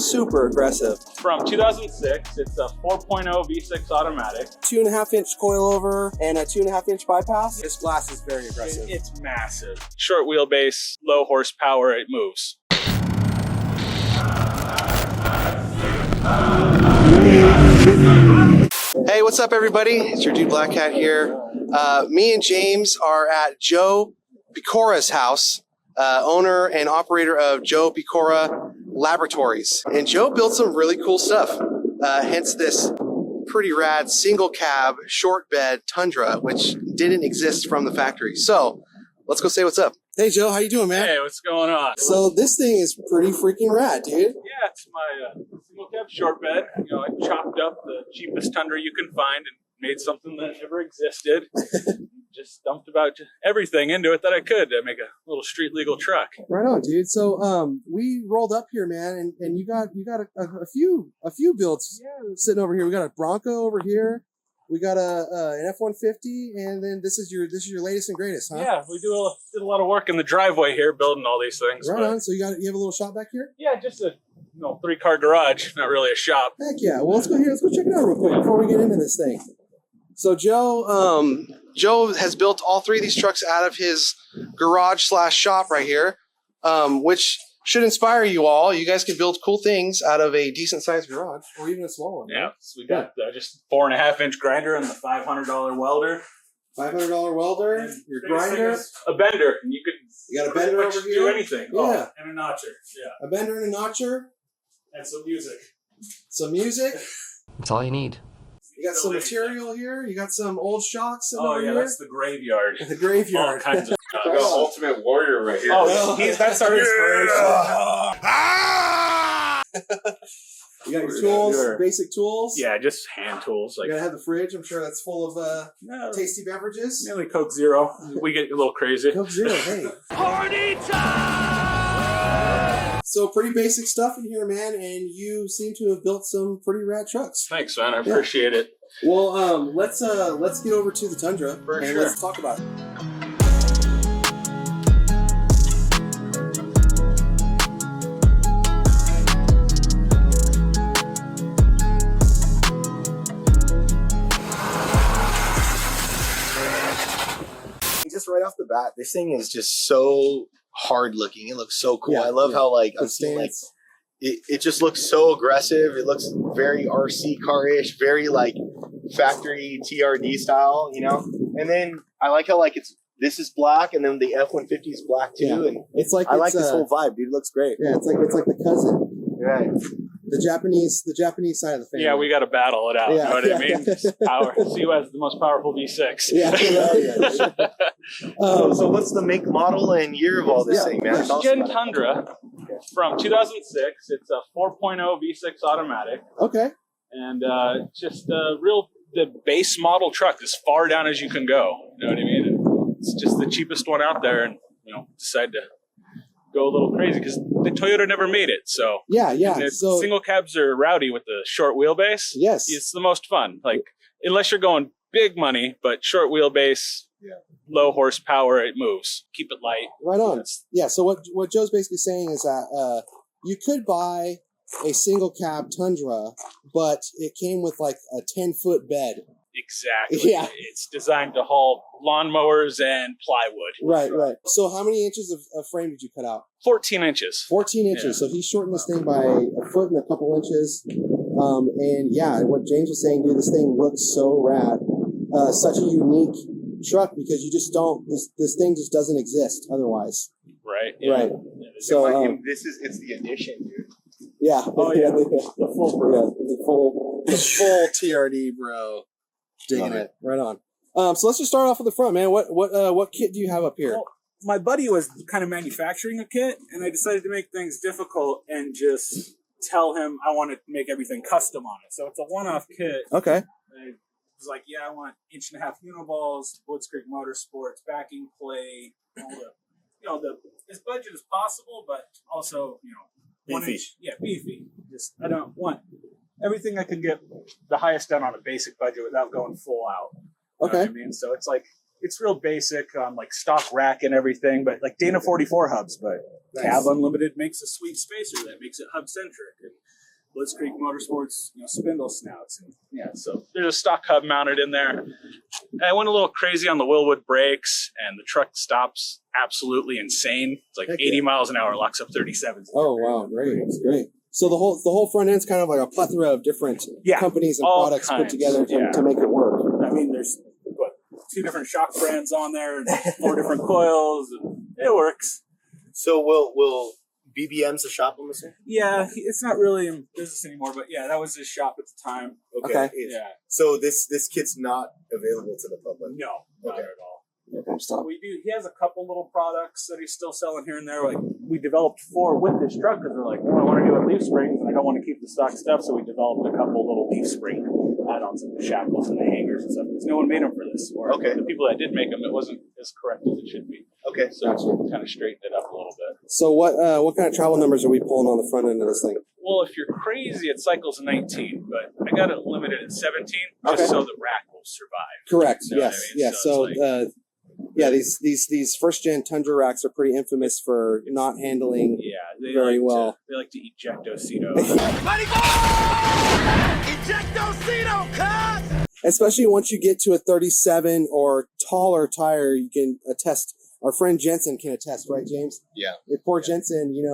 super aggressive. From 2006, it's a 4.0 V6 automatic. 2.5-inch coilover and a 2.5-inch bypass. This glass is very aggressive. It's massive. Short wheelbase, low horsepower, it moves. Hey, what's up, everybody? It's your dude Black Cat here. Me and James are at Joe Picora's house, owner and operator of Joe Picora Laboratories. And Joe built some really cool stuff, hence this pretty rad single cab short bed Tundra, which didn't exist from the factory. So let's go say what's up. Hey, Joe, how you doing, man? Hey, what's going on? So this thing is pretty freaking rad, dude. Yeah, it's my single cab short bed. You know, I chopped up the cheapest Tundra you can find and made something that never existed. Just dumped about everything into it that I could to make a little street legal truck. Right on, dude. So we rolled up here, man, and you got a few builds sitting over here. We got a Bronco over here. We got an F-150, and then this is your latest and greatest, huh? Yeah, we did a lot of work in the driveway here building all these things. Right on. So you have a little shop back here? Yeah, just a 3-car garage, not really a shop. Heck yeah. Well, let's go here. Let's go check it out real quick before we get into this thing. So Joe has built all three of these trucks out of his garage/shop right here, which should inspire you all. You guys can build cool things out of a decent-sized garage, or even a small one. Yeah, so we got just 4.5-inch grinder and the $500 welder. $500 welder, your grinder, a bender, and you got a bender over here. Do anything. Yeah, and a notcher. Yeah, a bender and a notcher, and some music. Some music. That's all you need. You got some material here. You got some old shocks over here. That's the graveyard. The graveyard. All kinds of stuff. I got Ultimate Warrior right here. That's our inspiration. You got your tools, basic tools. Yeah, just hand tools. You gotta have the fridge. I'm sure that's full of tasty beverages. Mainly Coke Zero. We get a little crazy. Coke Zero, hey. Party time! So pretty basic stuff in here, man, and you seem to have built some pretty rad trucks. Thanks, man. I appreciate it. Well, let's get over to the Tundra and let's talk about it. Just right off the bat, this thing is just so hard looking. It looks so cool. Yeah, I love how I'm seeing it just looks so aggressive. It looks very RC car-ish, very like factory TRD style, you know. And then I like how this is black, and then the F-150 is black too. Yeah. And it's like I like this whole vibe, dude. It looks great. Yeah, it's like the cousin. Right. The Japanese side of the family. Yeah, we got to battle it out. Yeah, you know what I mean? Power. See who has the most powerful V6. Yeah. So what's the make, model, and year of all this thing, man? Gen Tundra from 2006. It's a 4.0 V6 automatic. Okay. And just the base model truck as far down as you can go. You know what I mean? It's just the cheapest one out there, and decide to go a little crazy because the Toyota never made it. So so single cabs are rowdy with the short wheelbase. Yes, it's the most fun. Like unless you're going big money, but short wheelbase, low horsepower, it moves. Keep it light. Right on. Yeah. So what Joe's basically saying is that you could buy a single cab Tundra, but it came with like a 10-foot bed. Exactly. Yeah. It's designed to haul lawnmowers and plywood. Right. So how many inches of frame did you cut out? 14 inches. 14 inches. Yeah. So he shortened this thing by a foot and a couple inches. And yeah, what James was saying, dude, this thing looks so rad. Such a unique truck because you just don't, this thing just doesn't exist otherwise. Right. Yeah. Right. Yeah, so it's the addition, dude. Yeah. Oh yeah. The full bro. The full TRD, bro. Digging it. Right on. So let's just start off with the front, man. What kit do you have up here? Well, my buddy was kind of manufacturing a kit, and I decided to make things difficult and just tell him I want to make everything custom on it. So it's a one-off kit. Okay. And I was like, I want 1.5 uniballs, Woods Creek Motorsports, backing plate, all the as budget as possible, but also, beefy. 1 inch. Yeah, beefy. Just I don't want everything I can get the highest done on a basic budget without going full out. You know what I mean? So it's like, it's real basic, like stock rack and everything, but like Dana 44 hubs, but Cab Unlimited makes a sweet spacer that makes it hub centric. And Blitzkrieg Motorsports, spindle snouts. And, yeah, so There's a stock hub mounted in there. I went a little crazy on the Willwood brakes, and the truck stops absolutely insane. It's like Heck 80 yeah. miles an hour, locks up 37s. Oh wow, great, great. So the whole front end's kind of like a plethora of different Yeah, companies and all products put kinds, together yeah. to make it work. I mean, there's 2 different shock brands on there, and 4 different coils, and it works. So will BBM's a shop on this thing? Yeah, it's not really in business anymore, but yeah, that was his shop at the time. Okay. Yeah. So this kit's not available to the public. No, not Okay. at all. Okay, stop. He has a couple little products that he's still selling here and there. Like we developed 4 with this truck because we're like, well, I want to do a leaf springs and I don't want to keep the stock stuff, so we developed a couple little leaf spring add-ons and the shackles and the hangers and stuff because no one made them for this. Or Okay. The people that did make them, it wasn't as correct as it should be. Okay. So Gotcha. we kind of straightened it up a little bit. So what kind of travel numbers are we pulling on the front end of this thing? Well, if you're crazy, it cycles 19, but I got it limited at 17 just Okay. so the rack will survive. Correct. You know what Yes. I mean? Yeah. So So, it's yeah, these first gen Tundra racks are pretty infamous for not handling Yeah, they very like well. they like to eat Ejecto-Ceto. Especially once you get to a 37 or taller tire, you can attest. Our friend Jensen can attest, right, James? Yeah. Poor Jensen, he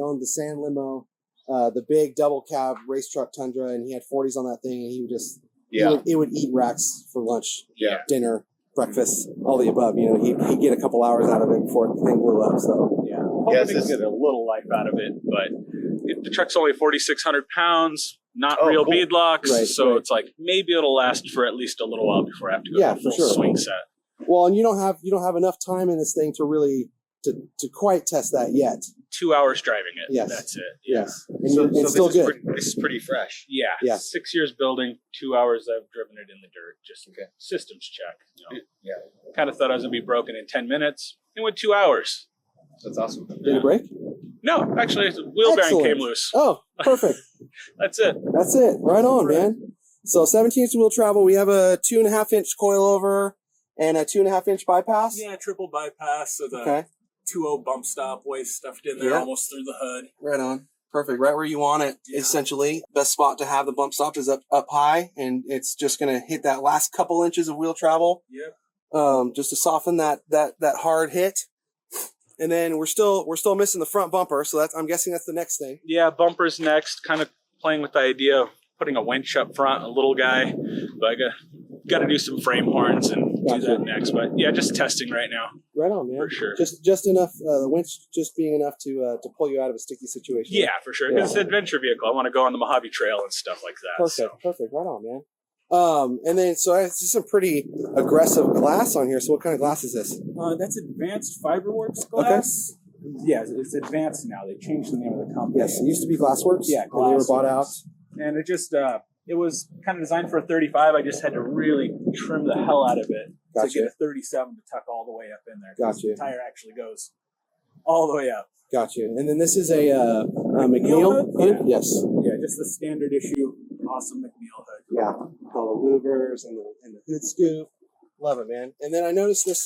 owned the Sand Limo, the big double cab race truck Tundra, and he had 40s on that thing, and he would just it would eat racks for lunch, Yeah. dinner, breakfast, all the above. He'd get a couple hours out of it before the thing blew up. So Yeah, hoping Yes, to this- get a little life out of it, but the truck's only 4,600 pounds, not Oh, real cool. beadlocks, Right, so right. it's like maybe it'll last for at least a little while before I have to go Yeah, to a for full sure. swing set. well, and you don't have enough time in this thing to really to quite test that yet. 2 hours driving it. Yes. That's it. Yes, and So it's still this is good. this is pretty fresh. Yeah. Yeah. 6 years building, 2 hours I've driven it in the dirt. Just Okay. systems check. Yeah. Kind of thought I was gonna be broken in 10 minutes. It went 2 hours. That's awesome. Did it break? No, actually, the wheel bearing Excellent. came loose. Oh, perfect. That's it. That's it. Right on, man. So 17-inch wheel travel. We have a 2.5-inch coilover and a 2.5-inch bypass. Yeah, triple bypass, so the Okay. 2.0 bump stop way stuffed in there Yeah. almost through the hood. Right on. Perfect. Right where you want it. Essentially, best spot to have the bump stop is up high, and it's just gonna hit that last couple inches of wheel travel, Yep. just to soften that hard hit. And then we're still missing the front bumper, so I'm guessing that's the next thing. Yeah, bumpers next. Kind of playing with the idea of putting a winch up front, a little guy. But I got to do some frame horns and Gotcha. do that next. But yeah, just testing right now Right on, man. for sure. Just enough. The winch just being enough to pull you out of a sticky situation. Yeah, for sure. Because it's an adventure vehicle. I want to go on the Mojave Trail and stuff like that. Perfect. Perfect. Right on, man. And then so it's just some pretty aggressive glass on here. So what kind of glass is this? That's Advanced Fiberworks glass. Yeah, it's advanced now. They changed the name of the company. Yes, it used to be Glassworks. Yeah, and they were bought out. Glassworks. And it just it was kind of designed for a 35. I just had to really trim the hell out of it to Gotcha. get a 37 to tuck all the way up in there. 'cause Gotcha. The tire actually goes all the way up. Gotcha. And then this is a McNeil hood? hood? Yes. Yeah, just the standard issue, awesome McNeil hood. Yeah. All the louvers and the hood scoop. Love it, man. And then I noticed this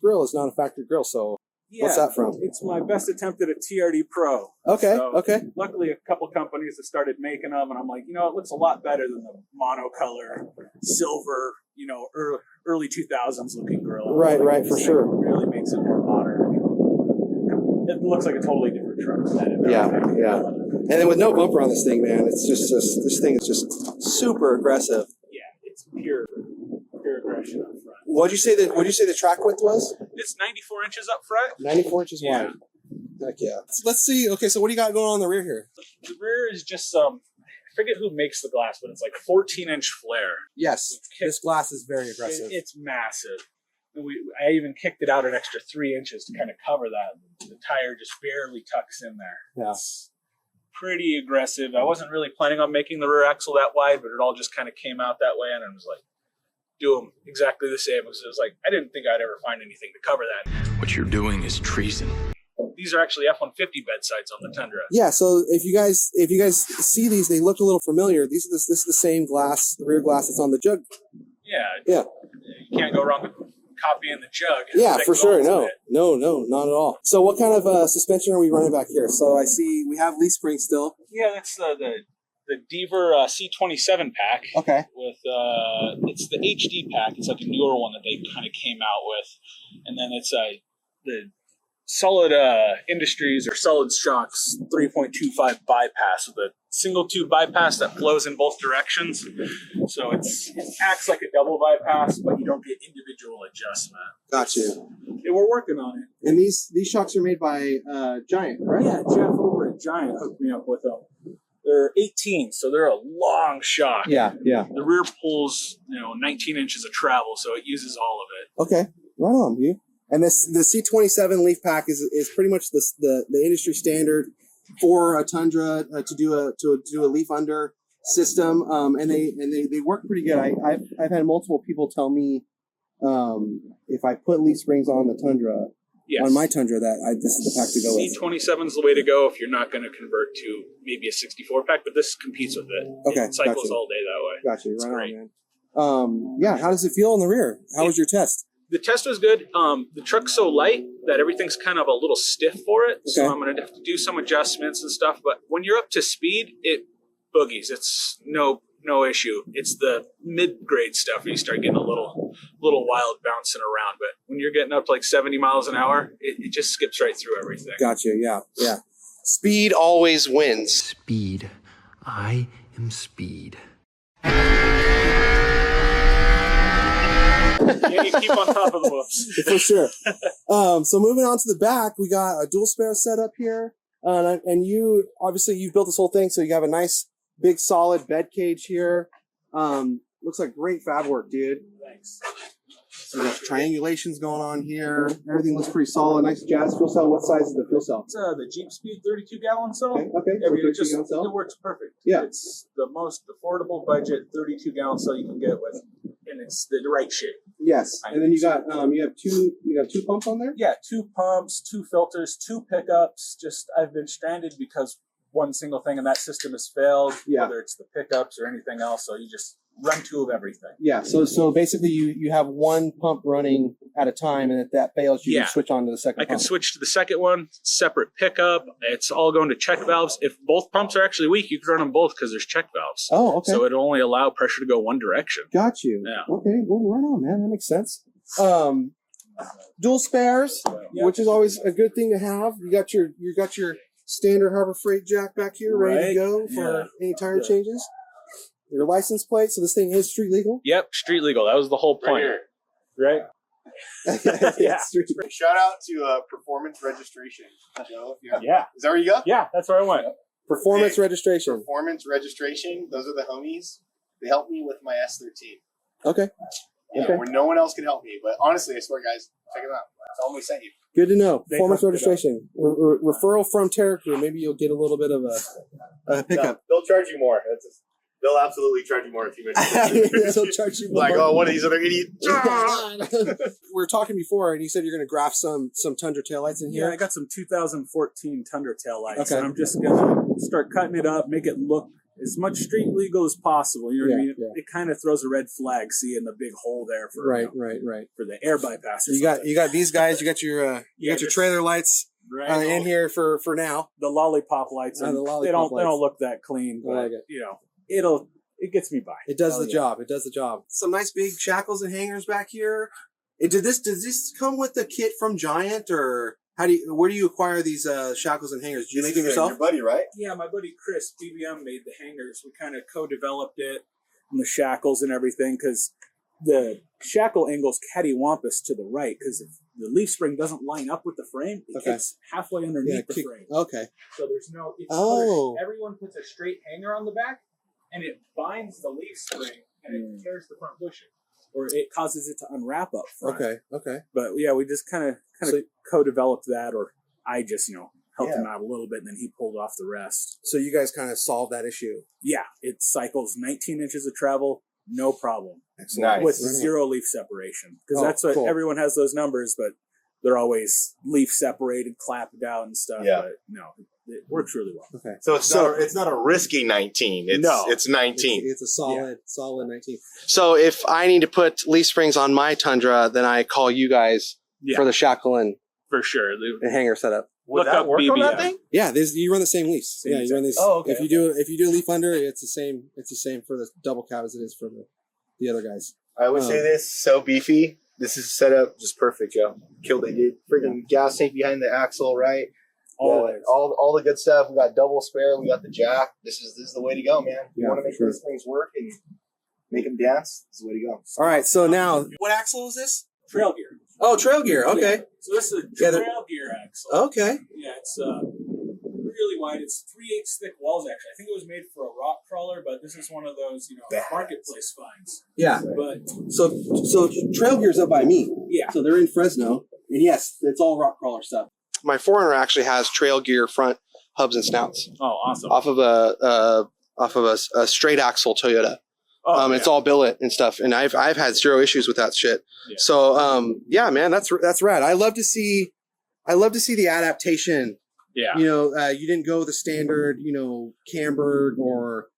grill is not a factory grill. So Yeah, what's that from? It's my best attempt at a TRD Pro. Okay. So, Okay. Luckily, a couple companies have started making them, and I'm like, it looks a lot better than the monocolor, silver, early 2000s looking grill. Right, right, for This sure. thing really makes it more modern. It looks like a totally different truck. Yeah. And then with no bumper on this thing, man, it's just this thing is just super aggressive. Yeah, it's pure aggression up front. What'd you say the track width was? It's 94 inches up front. 94 inches Yeah. wide. Heck yeah. Let's see. Okay, so what do you got going on in the rear here? The rear is just some. I forget who makes the glass, but it's like 14-inch flare. Yes, this glass is very aggressive. It's massive. And I even kicked it out an extra 3 inches to kind of cover that. The tire just barely tucks in there. Yeah. It's pretty aggressive. I wasn't really planning on making the rear axle that wide, but it all just kind of came out that way, and I was like, do them exactly the same. It was like, I didn't think I'd ever find anything to cover that. What you're doing is treason. These are actually F-150 bedsides on the Tundra. Yeah, so if you guys see these, they look a little familiar. This is the same glass, the rear glass that's on the jug. Yeah. You can't go wrong with copying the jug. Yeah, Stick for sure. bolts in No, it. no, not at all. So what kind of suspension are we running back here? So I see we have leaf springs still. Yeah, that's the the Deaver C27 pack. Okay. With it's the HD pack. It's like a newer one that they kind of came out with, and then it's the Solid Industries or Solid Shocks 3.25 bypass with a single tube bypass that flows in both directions. So it acts like a double bypass, but you don't get individual adjustment. Got you. And we're working on it. And these shocks are made by Giant, right? Yeah, Jeff over at Giant hooked me up with them. They're 18, so they're a long shock. Yeah. The rear pulls 19 inches of travel, so it uses all of it. Okay. Right on, dude. And the C27 leaf pack is pretty much the industry standard for a Tundra to do a leaf under system, and they work pretty good. I've had multiple people tell me if I put leaf springs on the Tundra, on my Tundra, this is the pack to go with. C27 is the way to go if you're not going to convert to maybe a 64 pack, but this competes with it. Okay, It cycles gotcha. all day that way. Gotcha. It's Right great. on, man. Yeah. How does it feel in the rear? How was your test? The test was good. The truck's so light that everything's kind of a little stiff for it. So Okay. I'm going to have to do some adjustments and stuff. But when you're up to speed, it boogies. It's no issue. It's the mid-grade stuff where you start getting a little wild bouncing around. But when you're getting up to like 70 miles an hour, it just skips right through everything. Gotcha. Yeah. Speed always wins. Speed. I am speed. Yeah, you keep on top of the whoops. For sure. So moving on to the back, we got a dual spare setup here. And you've built this whole thing, so you have a nice, big, solid bed cage here. Looks like great fab work, dude. Thanks. So there's triangulations going on here. Everything looks pretty solid. Nice jazz fuel cell. What size is the fuel cell? It's the Jeep Speed 32-gallon cell. Okay. It works perfect. Yeah. It's the most affordable budget 32-gallon cell you can get with, and it's the right shape. Yes. And then you got two pumps on there? Yeah, 2 pumps, 2 filters, 2 pickups. I've been stranded because one single thing in that system has failed, Yeah. whether it's the pickups or anything else. So you just run 2 of everything. Yeah. So basically you have one pump running at a time, and if that fails, you Yeah. can switch on to the second I pump. can switch to the second one, separate pickup. It's all going to check valves. If both pumps are actually weak, you can run them both because there's check valves. Oh, okay. So it'll only allow pressure to go one direction. Got you. Yeah. Okay. Well, right on, man. That makes sense. Dual spares, Yeah. which is always a good thing to have. You got your standard Harbor Freight jack back here, ready to Right. go for Yeah. any tire Yeah. changes. Your license plate, so this thing is street legal. Yep, street legal. That was the whole point. Right? Yeah. Street. Shout out to Performance Registration. Joe, if you have- Yeah. Is that where you go? Yeah, that's where I went. Performance Hey. registration. Performance Registration. Those are the homies. They helped me with my S13. Okay. Yeah, Okay. where no one else can help me. But honestly, I swear, guys, check them out. Tell them we sent you. Good to know. They Performance hooked it up. registration. Referral from Terra Crew. Maybe you'll get a little bit of a pickup. They'll charge you more. They'll absolutely charge you more if you mention They'll charge you Like, more. oh, one of these other idiots. We were talking before, and you said you're going to graft some Tundra taillights in Yeah, I here. got some 2014 Tundra taillights, Okay. and I'm just gonna start cutting it up, make it look as much street legal as possible. You know what I mean? Yeah. It kind of throws a red flag, seeing the big hole there for Right. for the air bypass. Or You got something. these guys. You got your Yeah, your just- trailer lights right in here for now. the lollipop lights. And the lollipop they don't lights. look that clean, I but like it. it gets me by. It does Oh, the yeah. job. It does the job. Some nice big shackles and hangers back here. Did this come with the kit from Giant, or where do you acquire these shackles and hangers? Do you make them yourself? Your buddy, right? Yeah, my buddy Chris BBM made the hangers. We kind of co-developed it and the shackles and everything because the shackle angle's cattywampus to the right because if the leaf spring doesn't line up with the frame, it Okay. kicks halfway underneath the frame. Okay. So there's no. Oh. Everyone puts a straight hanger on the back, and it binds the leaf spring and it tears the front bushing, or it causes it to unwrap up front. Okay. But yeah, we just kind of So- co-developed that, or I just helped Yeah. him out a little bit, and then he pulled off the rest. So you guys kind of solved that issue. Yeah, it cycles 19 inches of travel, no problem, Nice. with Right on. zero leaf separation. Because Oh, that's what cool. everyone has those numbers, but they're always leaf separated, clapped out, and stuff. Yeah. But no, it works really well. Okay. So it's not a risky 19. It's 19. It's a solid 19. So if I need to put leaf springs on my Tundra, then I call you guys Yeah. for the shackle and For sure. hanger setup. Would Look that up work on that BBM. thing? Yeah, you run the same lease. Yeah, you run this. Oh, okay. If you do a leaf under, it's the same. It's the same for the double cab as it is for the other guys. I would say this so beefy. This is set up just perfect, Joe. Killed it, dude. Freaking gas tank behind the axle, right? All the good stuff. We got double spare. We got the jack. This is the way to go, man. You want to make these things work and make them dance. This is the way to go. All right, so now what axle is this? Trail gear. Oh, trail gear. Okay. Yeah. So this is a trail gear axle. Okay. Yeah, it's really wide. It's 3/8 thick walls. Actually, I think it was made for a rock crawler, but this is one of those marketplace finds. Yeah. But So trail gear's up by me. yeah, So they're in Fresno, and yes, it's all rock crawler stuff. My Prerunner actually has trail gear front hubs and snouts Oh, awesome. off of a straight axle Toyota. It's all billet and stuff, and I've had zero issues with that shit. Yeah. So yeah, man, that's rad. I love to see the adaptation. Yeah. You know, you didn't go the standard, Camberg or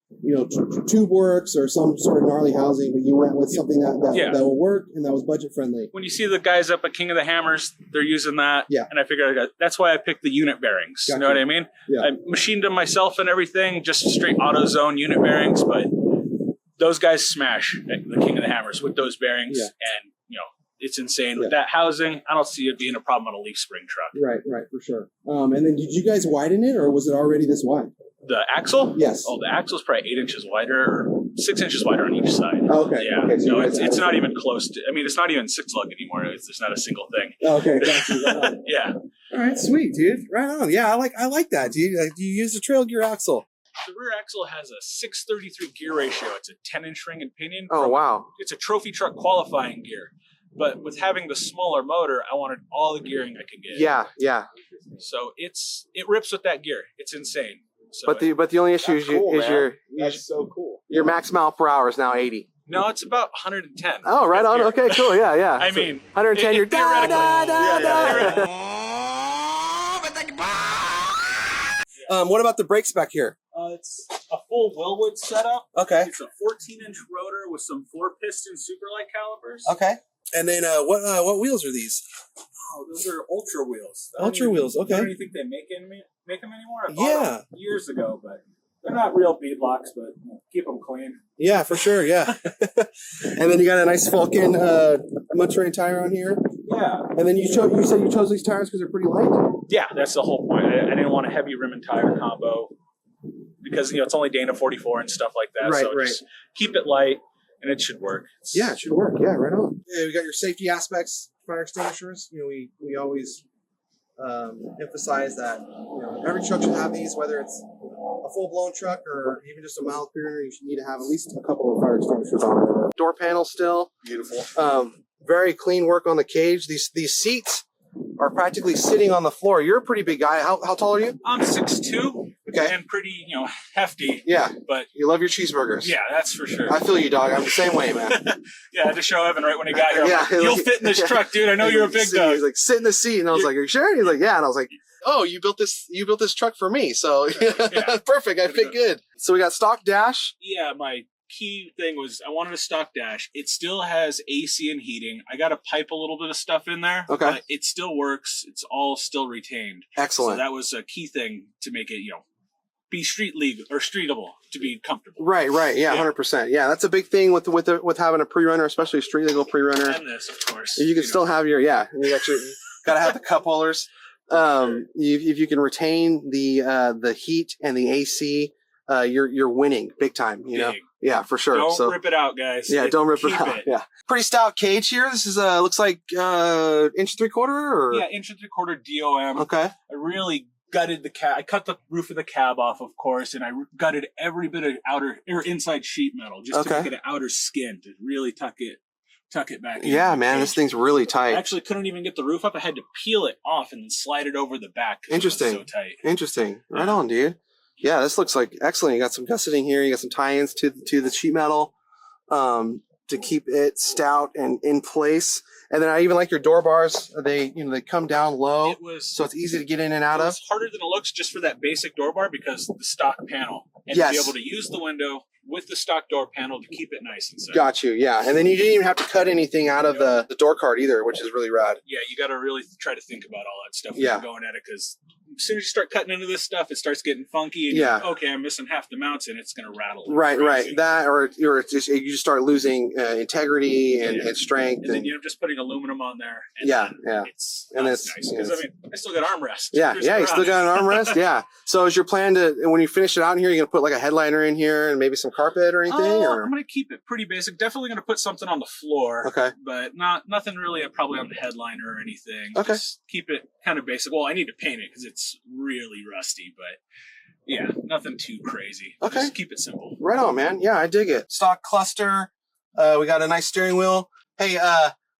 Tube Works or some sort of gnarly housing, but you went with something that will work and that was budget friendly. When you see the guys up at King of the Hammers, they're using that. Yeah. And I figured that's why I picked the unit bearings. Gotcha. You know what I mean? Yeah. I machined them myself and everything, just straight AutoZone unit bearings, but those guys smash at the King of the Hammers with those bearings. Yeah. And, it's insane. With that housing, I don't see it being a problem on a leaf spring truck. Right, for sure. And then did you guys widen it or was it already this wide? The axle? Yes. Oh, the axle's probably 8 inches wider or 6 inches wider on each side. Oh, okay. Yeah. Okay, so No, you guys it's have- not even close to, it's not even 6-lug anymore. There's not a single thing. Okay, gotcha. Yeah. All right, sweet, dude. Right on. Yeah, I like that, dude. Do you use the trail gear axle? The rear axle has a 633 gear ratio. It's a 10-inch ring and pinion. Oh, wow. It's a trophy truck qualifying gear. But with having the smaller motor, I wanted all the gearing I could get. Yeah. So it rips with that gear. It's insane. So But the only issue is That's so cool. your max mile per hour is now 80. no, it's about 110. Oh, right on. Gear. Okay, cool. Yeah. I So mean, 110. You're da da da da. What about the brake spec here? it's a full Willwood setup. Okay. It's a 14-inch rotor with some 4-piston Superlight calipers. Okay. And then what wheels are these? Oh, those are Ultra wheels. Ultra wheels. Okay. I don't even think they make them anymore. I bought them years ago, but they're not real beadlocks, but keep them clean. Yeah, for sure. Yeah. And then you got a nice Falcon mud-terrain tire on here. Yeah. And then you said you chose these tires because they're pretty light. Yeah, that's the whole point. I didn't want a heavy rim and tire combo because it's only Dana 44 and stuff like that. Right, so just keep it light and it should work. Yeah, it should work. Yeah, right on. Yeah, we got your safety aspects, fire extinguishers. We always emphasize that every truck should have these, whether it's a full-blown truck or even just a mild Prerunner. You should need to have at least a couple of fire extinguishers on there. Door panel still Beautiful. very clean work on the cage. These seats are practically sitting on the floor. You're a pretty big guy. How tall are you? I'm 6'2", Okay. and pretty hefty. Yeah, But you love your cheeseburgers. yeah, that's for sure. I feel you, dog. I'm the same way, man. Yeah, I had to show Evan right when he got here. Yeah, Like, you'll fit in this truck, dude. I know you're a big dog. He's like, sit in the seat, and I was like, "Are you sure?" And he's like, "Yeah." And I was like, "Oh, you built this truck for me, so perfect. I fit good." So we got stock dash. Yeah, my key thing was I wanted a stock dash. It still has AC and heating. I got to pipe a little bit of stuff in there. Okay. But it still works. It's all still retained. Excellent. So that was a key thing to make it, be street legal or streetable to be comfortable. Right. Yeah, 100%. Yeah, that's a big thing with having a Prerunner, especially a street legal Prerunner. And this, of course. You can still have you got to have the cup holders. If you can retain the heat and the AC, you're winning big time. Big. Yeah, for sure. Don't rip it out, guys. Yeah, don't rip it Keep out. Yeah, pretty stout cage here. This is looks like 1 3/4 or Yeah, 1 3/4 DOM. Okay. I really gutted the cab. I cut the roof of the cab off, of course, and I gutted every bit of outer or inside sheet metal just to make it an outer skin to really tuck it back in. Yeah, man, this thing's really I tight. actually couldn't even get the roof up. I had to peel it off and then slide it over the back. 'Cause it was Interesting. so tight. Interesting. Right on, dude. Yeah, this looks like excellent. You got some gusseting here. You got some tie-ins to the sheet metal to keep it stout and in place. And then I even like your door bars. They come down low, It was so it's easy to get in and out it of. was harder than it looks just for that basic door bar because the stock panel and to be able to use the window with the stock door panel to keep it nice and set. Got you. Yeah, and then you didn't even have to cut anything out of the door card either, which is really rad. Yeah, you got to really try to think about all that stuff when Yeah. you're going at it because as soon as you start cutting into this stuff, it starts getting funky. And Yeah. you're, okay, I'm missing half the mounts, and it's going to rattle. like Right, crazy. right. That, or it's just, you just start losing integrity and strength. And then you're just putting aluminum on there. And Yeah, then yeah. It's And not it's- nice yeah, because I mean, I still got armrest. Yeah, There's yeah, you around. still got an armrest? Yeah. So is your plan to, when you finish it out in here, you're going to put like a headliner in here and maybe some carpet or anything? Or? I'm going to keep it pretty basic. Definitely going to put something on the floor. Okay. But nothing really probably on the headliner or anything. Okay. Just keep it kind of basic. Well, I need to paint it because it's really rusty, but yeah, nothing too crazy. Okay. Just keep it simple. Right on, man. Yeah, I dig it. Stock cluster. We got a nice steering wheel. Hey,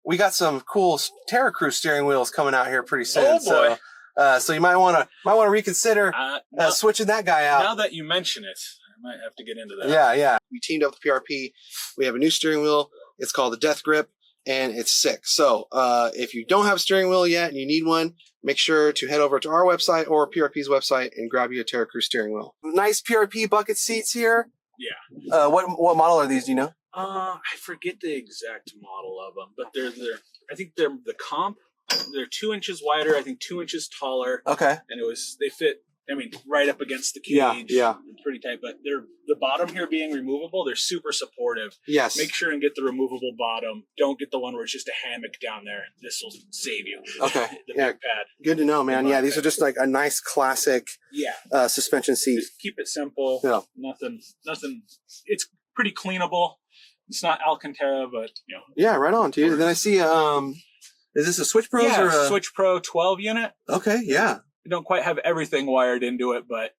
we got some cool Terra Crew steering wheels coming out here pretty soon. Oh, boy. So you might want to reconsider Now, switching that guy out. now that you mention it, I might have to get into that. Yeah, yeah. We teamed up with PRP. We have a new steering wheel. It's called the Death Grip, and it's sick. So if you don't have a steering wheel yet and you need one, make sure to head over to our website or PRP's website and grab you a Terra Crew steering wheel. Nice PRP bucket seats here. Yeah. What model are these? Do you know? I forget the exact model of them, but they're I think they're the comp. They're 2 inches wider, I think 2 inches taller, Okay. and they fit. I mean, right up against the cage. Yeah, yeah. Pretty tight, but they're the bottom here being removable. They're super supportive. Yes. Make sure and get the removable bottom. Don't get the one where it's just a hammock down there. This will save you. Okay. The Yeah. big pad. Good to know, man. The Yeah, bottom these are just like a nice classic Yeah. suspension seat. Just keep it simple. Yeah. Nothing. It's pretty cleanable. It's not Alcantara, but Yeah, right on, dude. And then I see is this a Switch Pros or a Switch Pro 12 unit. Okay, yeah. We don't quite have everything wired into it, but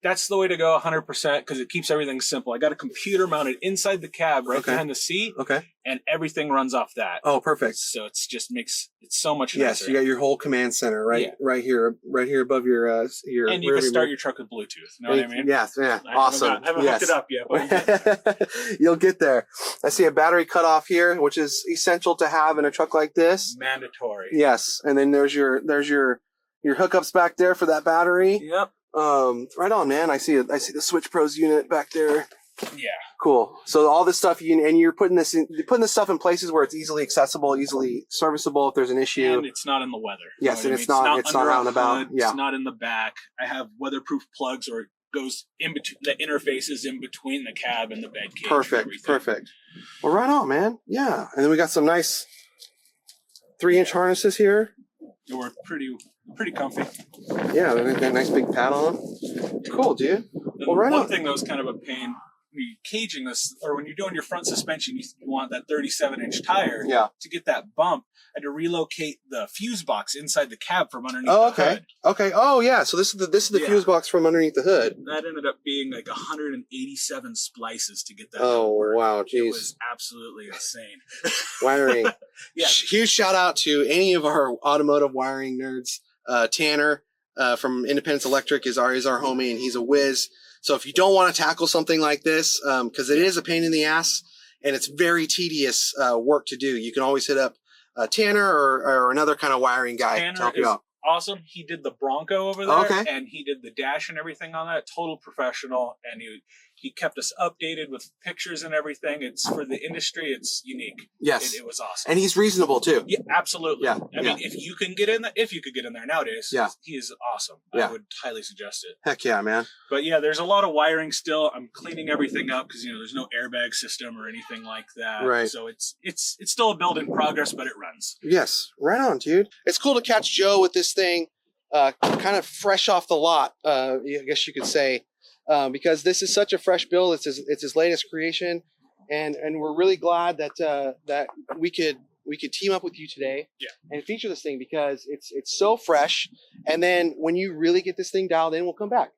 that's the way to go 100% because it keeps everything simple. I got a computer mounted inside the cab right Okay. behind the seat, Okay. and everything runs off that. Oh, perfect. So it's just makes it so much Yes, nicer. you got your whole command center right here above your and you rear can view start mirror. your truck with Bluetooth. You know what I mean? Yes, yeah, I awesome. haven't Yes. hooked it up yet, but You'll get there. I see a battery cutoff here, which is essential to have in a truck like this. mandatory. Yes, and then there's your hookups back there for that battery. Yep. Right on, man. I see the Switch Pros unit back there. Yeah. Cool. So all this stuff you're putting this stuff in places where it's easily accessible, easily serviceable if there's an issue. And it's not in the weather. Yes, You know and what I mean? it's not under out a and about. hood, Yeah. It's not in the back. I have weatherproof plugs or it goes in between the interfaces in between the cab and the bed cage. and Perfect. everything. Perfect. Well, right on, man. Yeah. And then we got some nice 3-inch harnesses here. They were pretty comfy. Yeah, they got a nice big pad on them. Cool, dude. Well, right One on. thing that was kind of a pain, when you're caging this, or when you're doing your front suspension, you want that 37-inch tire. Yeah. To get that bump, I had to relocate the fuse box inside the cab from underneath Oh, the okay. hood. Okay. Oh, yeah. So this is the Yeah. fuse box from underneath the hood. That ended up being like 187 splices to get that. Oh, to work. wow. It Jeez. was absolutely insane. Wiring. Yeah. Huge shout out to any of our automotive wiring nerds. Tanner from Independence Electric is our homie, and he's a whiz. So if you don't want to tackle something like this, because it is a pain in the ass and it's very tedious work to do, you can always hit up Tanner or another kind of wiring guy to Tanner help you is out. awesome. He did the Bronco over there, Okay. and he did the dash and everything on that. Total professional, and he kept us updated with pictures and everything. It's for the industry. It's unique. Yes. It was awesome. And he's reasonable too. Yeah, absolutely. Yeah, I mean, if you could get in there nowadays, Yeah. he is awesome. Yeah. I would highly suggest it. Heck yeah, man. But yeah, there's a lot of wiring still. I'm cleaning everything up because there's no airbag system or anything like that. Right. So it's still a build in progress, but it runs. Yes. Right on, dude. It's cool to catch Joe with this thing kind of fresh off the lot, I guess you could say. Because this is such a fresh build. It's his latest creation, and we're really glad that we could team up with you today, and feature this thing because it's so fresh. And then when you really get this thing dialed in, we'll come back.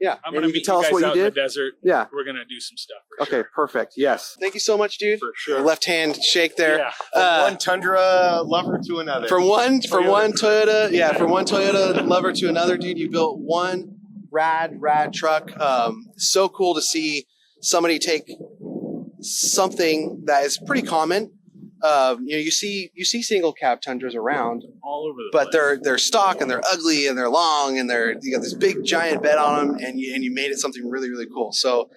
Yeah. I'm And gonna you can meet tell you us guys what out you in did. the desert. Yeah. We're gonna do some stuff. For Okay. sure. Perfect. Yes. Thank you so much, dude. For sure. Left hand shake there. Yeah. From one Tundra lover to another. From one Toyota lover to another, dude. You built one rad truck. So cool to see somebody take something that is pretty common. You see single cab Tundras around, All over the but place. they're stock and they're ugly and they're long and you got this big giant bed on them, and you made it something really, really cool. So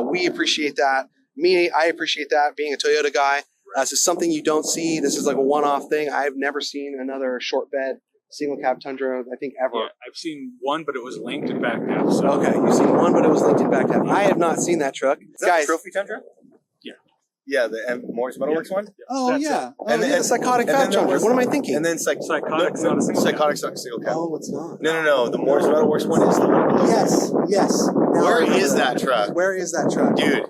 we appreciate that. I appreciate that, being a Toyota guy. This is something you don't see. This is like a one-off thing. I've never seen another short bed single cab Tundra, I think, ever. Yeah, I've seen one, but it was linked and backed up. So Okay, you've seen one, but it was linked in back half. I have not seen that truck. Is that Guys, the trophy Tundra? Yeah. Yeah, the Moore's Metalworks one. oh That's yeah. it. Oh, And yeah, then- the psychotic and fat then there Tundra. was- What am I thinking? And then Psychotic's not a single. Psychotic's not a single cab. Oh, it's not. No. The Moore's Metalworks one is the one. with the- Yes. Now I Where remember is that truck? Where is that truck? Dude,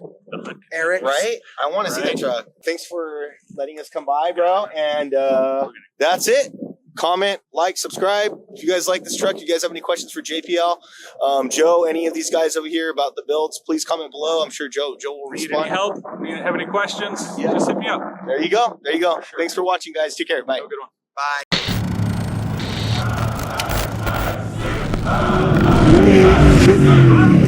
Eric. right? I want to see that Right. truck. Thanks for letting us come by, bro. And that's it. Comment, like, subscribe. If you guys like this truck, you guys have any questions for JPL, Joe, any of these guys over here about the builds, please comment below. I'm sure Joe will Need any respond. help? Have any questions? Yeah. Just hit me up. There you go. Sure. Thanks for watching, guys. Take care. Bye. Have a good one. Bye.